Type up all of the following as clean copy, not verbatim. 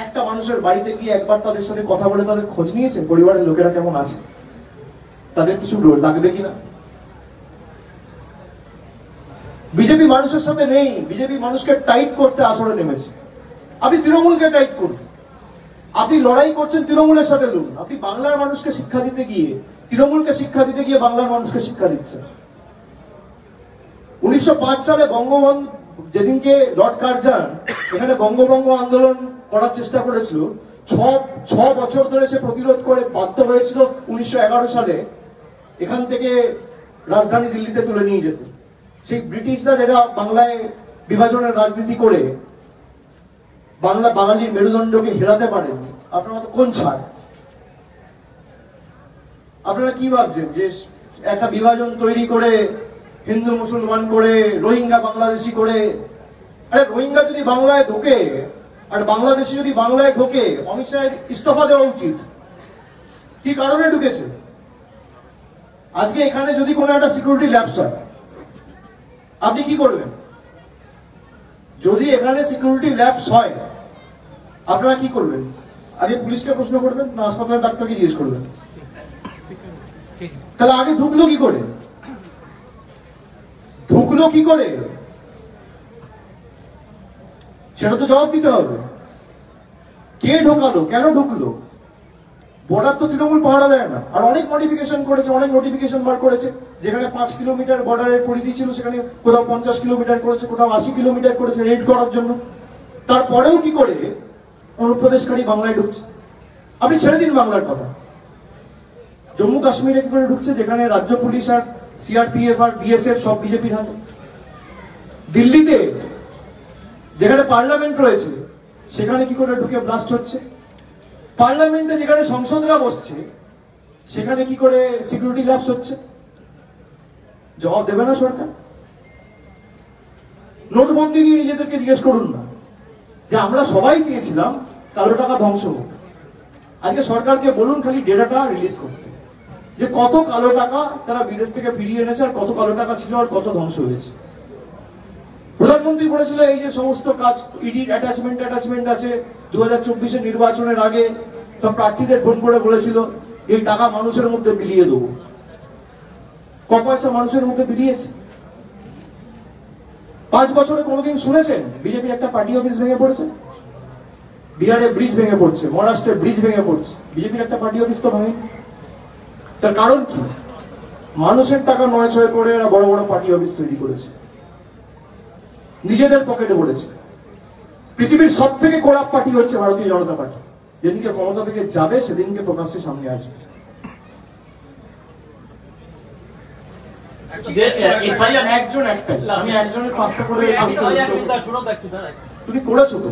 একটা মানুষের বাড়িতে গিয়ে একবার তাদের সাথে কথা বলে তাদের খোঁজ নিয়েছে পরিবারের লোকেরা কেমন আছে, তাদের কিছু লাগবে কিনা? বিজেপি মানুষের সাথে নেই, বিজেপি মানুষকে টাইট করতে আসরে নেমেছে। আপনি তৃণমূলকে টাইট করুন, আপনি লড়াই করছেন তৃণমূলের সাথে লড়ুন। আপনি বাংলার মানুষকে শিক্ষা দিতে গিয়ে তৃণমূলকে শিক্ষা দিতে গিয়ে বাংলার মানুষকে শিক্ষা দিচ্ছেন। 1905 সালে বঙ্গবন্ধু যেদিনকে লর্ড কার্জন এখানে বঙ্গভঙ্গ আন্দোলন করার চেষ্টা করেছিল, ছ বছর ধরে সে প্রতিরোধ করে বাধ্য হয়েছিল 1911 সালে এখান থেকে রাজধানী দিল্লিতে তুলে নিয়ে যেতে। সেই ব্রিটিশরা যেটা বাংলায় বিভাজনের রাজনীতি করে বাঙালির মেরুদণ্ডকে হেরাতে পারেননি, আপনারা তো কোন ছাড়? আপনারা কি ভাবছেন যে একটা বিভাজন তৈরি করে হিন্দু মুসলমান করে রোহিঙ্গা বাংলাদেশি করে? আরে রোহিঙ্গা যদি বাংলায় ঢোকে আর বাংলাদেশি যদি বাংলায় ঢোকে, অমিত শাহের ইস্তফা দেওয়া উচিত। কি কারণে ঢুকেছে? আজকে এখানে যদি কোনো একটা সিকিউরিটি ল্যাপস হয়, আপনি কি করবেন? যদি এখানে সিকিউরিটি ল্যাপস হয় আপনারা কি করবেন? আগে পুলিশকে প্রশ্ন করবেন না হাসপাতালের ডাক্তারকে জিজ্ঞেস করবেন? তাহলে আগে ঢুকলো কি করে? ঢুকলো কি করে সেটা তো জবাব দিতে হবে। কে ঢোকালো, কেন ঢুকলো? বর্ডার তো তৃণমূল পাহারা দেয় না। আর অনেক মডিফিকেশন করেছে, অনেক নোটিফিকেশন বার করেছে। যেখানে 5 কিলোমিটার বর্ডারের পরিধি ছিল সেখানে কোথাও 50 কিলোমিটার করেছে, কোথাও 80 কিলোমিটার করেছে রেড করার জন্য। তারপরেও কি করে অনুপ্রবেশকারী বাংলায় ঢুকছে? আপনি ছেড়ে দিন বাংলার কথা, জম্মু কাশ্মীরে কি করে ঢুকছে যেখানে রাজ্য পুলিশ আর সিআরপিএফ আর বিএসএফ সব বিজেপির হাতে? দিল্লিতে যেখানে পার্লামেন্ট রয়েছে সেখানে কি করে ঢুকে ব্লাস্ট হচ্ছে? পার্লামেন্টে যেখানে সংসদরা বসছে সেখানে কি করে সিকিউরিটি ল্যাপস হচ্ছে? জবাব দেবে না সরকার? নোটবন্দি নিয়ে নিজেদেরকে জিজ্ঞেস করুন না যে আমরা সবাই চেয়েছিলাম কালো টাকা ধ্বংস হোক। আজকে সরকারকে বলুন খালি ডেটাটা রিলিজ করতে, যে কত কালো টাকা তারা বিদেশ থেকে ফিরিয়ে এনেছে আর কত কালো টাকা ছিল আর কত ধ্বংস হয়েছে। প্রধানমন্ত্রী বলেছিল এই যে সমস্ত কাজ ইডির অ্যাটাচমেন্ট আছে 2024 নির্বাচনের আগে সব প্রার্থীদের ফোন করে বলেছিল এই টাকা মানুষের মধ্যে বিলিয়ে দেবো। ক পয়সা মানুষের মধ্যে বিলিয়েছে? 5 বছরে কোনোদিন শুনেছেন বিজেপির একটা পার্টি অফিস ভেঙে পড়েছে? বিহারে ব্রিজ ভেঙে পড়ছে, মহারাষ্ট্রে ব্রিজ ভেঙে পড়ছে, বিজেপির একটা পার্টি অফিস তো ভাঙে। তার কারণ কি? মানুষের টাকা নয় ছয় করে এরা বড় বড় পার্টি অফিস তৈরি করেছে, নিজেদের পকেটে পড়েছে। পৃথিবীর সব থেকে করাপ্ট পার্টি হচ্ছে ভারতীয় জনতা পার্টি। যেদিনকে ক্ষমতা থেকে যাবে সেদিনকে প্রকাশ্যে সামনে আসবে। একজন একটাই, আমি একজনের 5টা করে তুমি করেছো তো।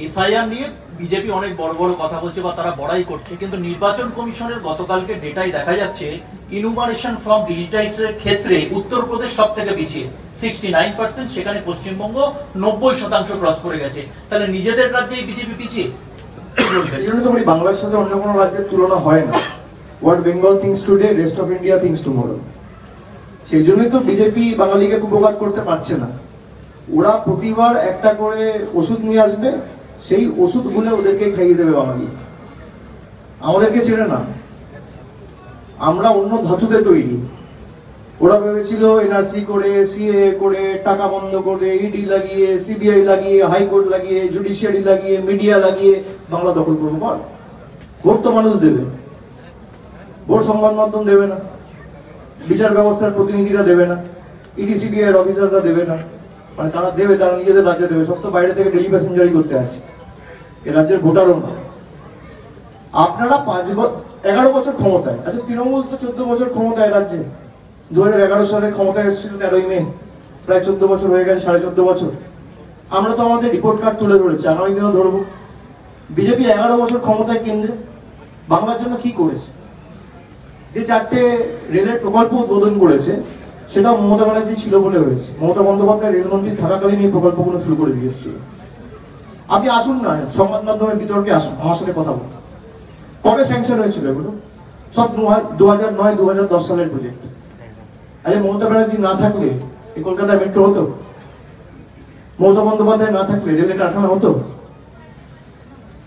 এসআইআর নিয়ে বিজেপি অনেক বড় বড় কথা বলছে বা তারা বড়াই করছে, কিন্তু নির্বাচন কমিশনের গতকালকে ডেটায় দেখা যাচ্ছে ইনুমারেশন ফর্ম ডিজিটাইজের ক্ষেত্রে উত্তরপ্রদেশ সব থেকে পিছিয়ে 69%, সেখানে পশ্চিমবঙ্গ 90% ক্রস করে গেছে। তাহলে নিজেদের রাজ্যে বিজেপি পিছিয়ে। এই জন্য তো বলি বাংলার সাথে অন্য কোনো রাজ্যের তুলনা হয় না। What Bengal things today, rest of India things tomorrow. সেই জন্যই তো বিজেপি বাঙালিকে উপকার করতে পারছে না। ওরা প্রতিবার একটা করে ওষুধ নিয়ে আসবে, সেই ওষুধগুলো ওদেরকে খাইয়ে দেবে বাঙালি, আমাদেরকে ছেড়ে না। আমরা অন্য ধাতুতে তৈরি। ওরা ভেবেছিল এনআরসি করে, সিএ করে, টাকা বন্ধ করে, ইডি লাগিয়ে, সিবিআই লাগিয়ে, হাইকোর্ট লাগিয়ে, জুডিশিয়ারি লাগিয়ে, মিডিয়া লাগিয়ে বাংলা দখল করবো। বল, ভোট তো মানুষ দেবে, ভোট সংবাদ মাধ্যম দেবে না, বিচার ব্যবস্থার প্রতিনিধিরা দেবে না, ইডি সিবিআই অফিসাররা দেবে না। মানে তারা দেবে, তারা নিজেদের রাজ্যে দেবে। সব তো বাইরে থেকে ডেলি প্যাসেঞ্জারই করতে আসে, এ রাজ্যের ভোটারও না। আপনারা 11 বছর ক্ষমতায়, আচ্ছা তৃণমূল তো 14 বছর ক্ষমতায় রাজ্যে। 2011 সালে ক্ষমতায় এসেছিল 13ই মে, প্রায় 14 বছর হয়ে গেছে, 14.5 বছর। আমরা তো আমাদের রিপোর্ট কার্ড তুলে ধরেছি, আগামী দিনও ধরবো। বিজেপি 11 বছর ক্ষমতায় কেন্দ্রে বাংলার জন্য কি করেছে? যে 4টে রেলের প্রকল্প উদ্বোধন করেছে সেটা মমতা ব্যানার্জি ছিল বলে হয়েছে। মমতা বন্দ্যোপাধ্যায় রেলমন্ত্রী থাকাকালীন এই প্রকল্পগুলো শুরু করে দিয়ে এসেছিল। আপনি আসুন না সংবাদ মাধ্যমের বিতর্কে আসুন, আমার সাথে কথা বলুন। কবে স্যাংশন হয়েছিল এগুলো? সব 2009-2010 সালের প্রজেক্ট। আচ্ছা মমতা ব্যানার্জি না থাকলে এই কলকাতায় মেট্রো হতো? মমতা বন্দ্যোপাধ্যায় না থাকলে রেলের কারখানা হতো?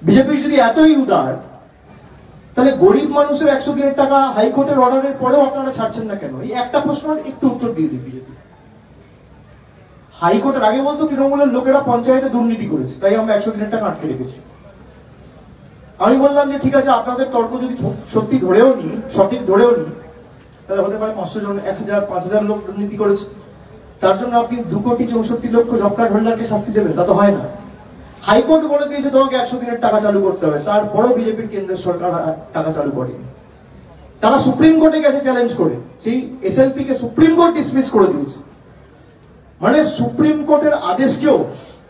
বিজেপির যদি এতই উদার, তাহলে গরিব মানুষের 100 দিনের টাকা হাইকোর্টের অর্ডারের পরেও আপনারা ছাড়ছেন না কেন? এই একটা প্রশ্নের একটু উত্তর দিয়ে দিই বিজেপি। হাইকোর্টের আগে বলতো তৃণমূলের লোকেরা পঞ্চায়েতে দুর্নীতি করেছে, তাই আমরা 100 দিনের টাকা আটকে রেখেছি। আমি বললাম যে ঠিক আছে, আপনাদের তর্ক যদি সত্যি ধরেও নি, সঠিক ধরেও নি, তাহলে হতে পারে 500 জন, 1000, 5000 লোক দুর্নীতি করেছে, তার জন্য আপনি 2,64,00,000 জব কার্ড হোল্ডারকে শাস্তি দেবেন, তা তো হয় না। হাইকোর্ট বলে দিয়েছে তোমাকে 100 দিনের টাকা চালু করতে হবে, তারপরও বিজেপির কেন্দ্রের সরকার টাকা চালু করেনি। তারা সুপ্রিম কোর্টে গেছে চ্যালেঞ্জ করে, সেই এসএলপি কে সুপ্রিম কোর্ট ডিসমিস করে দিয়েছে। মানে সুপ্রিম কোর্টের আদেশকেও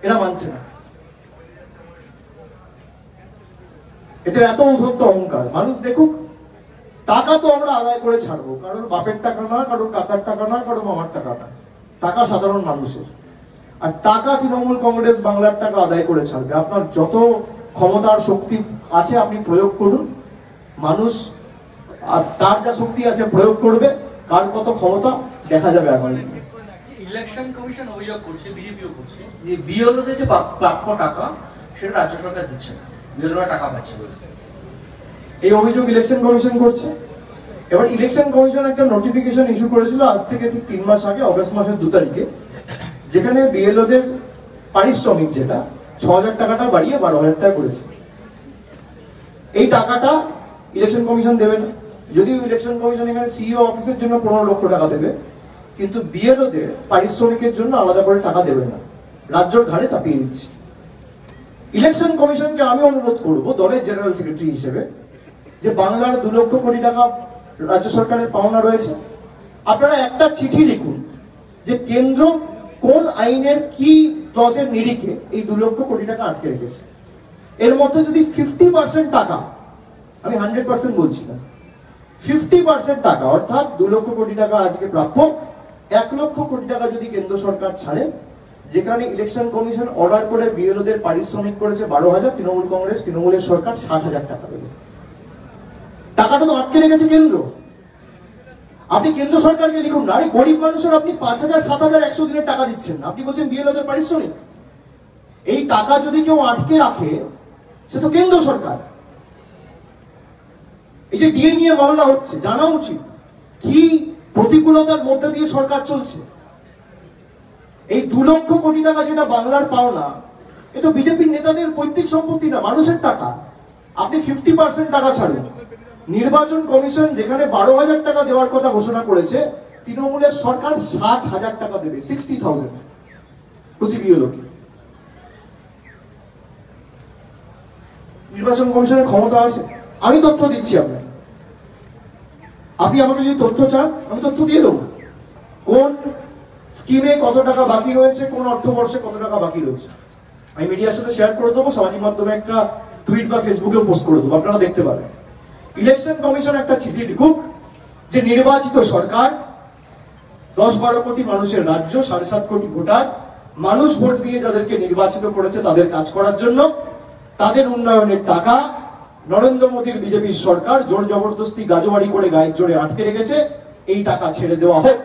এরা মানছে না। এদের এত উদ্ধত্ত অহংকার। মানুষ দেখুক, টাকা তো আমরা আদায় করে ছাড়বো, কারোর বাপের টাকা না, কারোর কাকার টাকা না, কারোর মামার টাকা না, টাকা সাধারণ মানুষের। আর টাকা তৃণমূল কংগ্রেস বাংলার টাকা আদায় করে ছাড়বে। আপনার যত ক্ষমতার শক্তি আছে আপনি প্রয়োগ করুন, মানুষ আর তার যা শক্তি আছে প্রয়োগ করবে, কার কত ক্ষমতা দেখা যাবে আগামী দিনে। ইলেকশন কমিশন অভিযোগ করছে, বিজেপিও করছে যে বিএলওদের যে প্রাপ্য টাকা সেটা রাজ্য সরকার দিচ্ছে না, বিএলওরা টাকা পাচ্ছে বলে এই অভিযোগ ইলেকশন কমিশন করছে। এবার ইলেকশন কমিশন একটা নোটিফিকেশন ইস্যু করেছিল আজ থেকে ঠিক 3 মাস আগে, অগস্ট মাসের 2 তারিখে, যেখানে বিএলওদের পারিশ্রমিক যেটা 6,000 টাকাটা বাড়িয়ে 12,000 টাকা করেছে। এই টাকাটা ইলেকশন কমিশন দেবে না, যদিও ইলেকশন কমিশন এখানে সিইও অফিসের জন্য 15 লক্ষ টাকা দেবে, কিন্তু বিএলওদের পারিশ্রমিকের জন্য আলাদা করে টাকা দেবে না, রাজ্যের ঘাড়ে চাপিয়ে দিচ্ছে। ইলেকশন কমিশনকে আমি অনুরোধ করব দলের জেনারেল সেক্রেটারি হিসেবে, যে বাংলার 2 লক্ষ কোটি টাকা রাজ্য সরকারের পাওনা রয়েছে, আপনারা একটা চিঠি লিখুন যে কেন্দ্র কোন আইনের কি ক্লজের নিরিখে এই 2 লক্ষ কোটি টাকা আটকে রেখেছে। এর মধ্যে যদি 50% টাকা, আমি 100% বলছি না, 50% টাকা অর্থাৎ 2 লক্ষ কোটি টাকা আজকে প্রাপ্য, 1 লক্ষ কোটি টাকা যদি কেন্দ্র সরকার ছাড়ে, যেখানে ইলেকশন কমিশন অর্ডার করে বিএলওদের পারিশ্রমিক করেছে 12,000, তৃণমূল কংগ্রেস, তৃণমূলের সরকার 60,000 টাকা দেবে। টাকাটা তো আটকে রেখেছে কেন্দ্র। আপনি কেন্দ্র সরকারকে লিখুন না, আরে গরিব মানুষের আপনি 5,000, 7,000, 100 দিনের টাকা দিচ্ছেন না, আপনি বলছেন বিএলওদের পারিশ্রমিক। এই টাকা যদি কেউ আটকে রাখে সে তো কেন্দ্র সরকার। এই যে ডিএ নিয়ে মামলা হচ্ছে, জানা উচিত কি প্রতিকূলতার মধ্যে দিয়ে সরকার চলছে। এই 2 লক্ষ কোটি টাকা যেটা বাংলার পাওনা, এ তো বিজেপির নেতাদের পৈতৃক সম্পত্তি না, মানুষের টাকা। আপনি 50% টাকা ছাড়ুন। নির্বাচন কমিশন যেখানে 12,000 টাকা দেওয়ার কথা ঘোষণা করেছে, তৃণমূলের সরকার 60,000 টাকা দেবে, 60,000 প্রতি বিএলওকে। নির্বাচন কমিশনের ক্ষমতা আছে, আমি তথ্য দিচ্ছি আপনাকে। আপনি আমাকে যদি তথ্য চান আমি তথ্য দিয়ে দেবো, কোন স্কিমে কত টাকা বাকি রয়েছে, কোন অর্থবর্ষে কত টাকা বাকি রয়েছে। আমি মিডিয়ার সাথে শেয়ার করে দেবো, সামাজিক মাধ্যমে একটা টুইট বা ফেসবুকে পোস্ট করে দেবো, আপনারা দেখতে পাবেন। ইলেকশন কমিশন একটা চিঠি লিখুক যে নির্বাচিত সরকার, 10-12 কোটি মানুষের রাজ্য, 7.5 কোটি ভোটার, মানুষ ভোট দিয়ে যাদেরকে নির্বাচিত করেছে তাদের কাজ করার জন্য, তাদের উন্নয়নের টাকা নরেন্দ্র মোদীর বিজেপির সরকার জোর জবরদস্তি গাজোয়ারি করে গায়ের জোরে আটকে রেখেছে, এই টাকা ছেড়ে দেওয়া হোক।